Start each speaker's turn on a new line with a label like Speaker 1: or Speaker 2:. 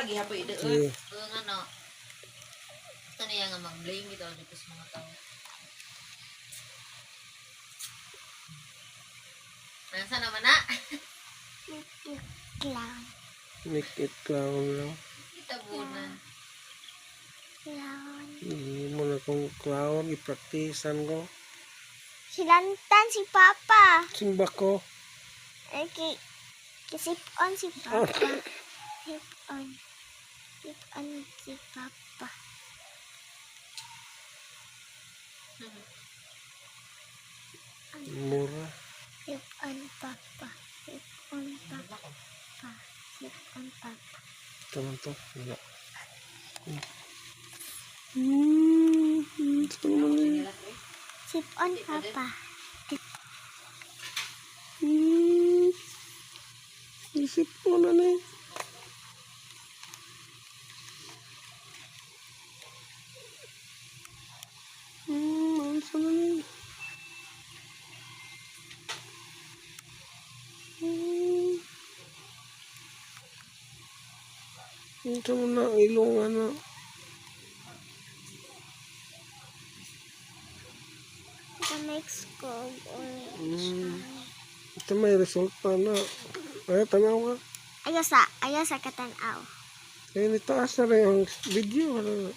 Speaker 1: lagi hapo ide.
Speaker 2: Sige.
Speaker 3: Ano. Ito niya nga mag-blame ito dito sa mga tao. Nasa naman na?
Speaker 4: Clown.
Speaker 2: Make it clown lang.
Speaker 3: Kita muna.
Speaker 4: Clown.
Speaker 2: Hindi mo na kung clown. I-practicean ko.
Speaker 4: Silantan si Papa.
Speaker 2: Simba ko.
Speaker 4: Kisip-on si Papa. Sip-on. Sip-on si Papa.
Speaker 2: Mura.
Speaker 4: Sip-on Papa. Sip-on Papa. Sip-on Papa.
Speaker 2: Ito lang to. Wala. Ito naman yun.
Speaker 4: Sip-on Papa.
Speaker 2: Isip ko na na eh. Mansa na na eh. Ito mo na ilong ano.
Speaker 4: The next go orange.
Speaker 2: Ito may result pa na. Ay, tanaw ka.
Speaker 4: Ayaw sa katanaw.
Speaker 2: Kaya nitaas na rin ang video. Ano?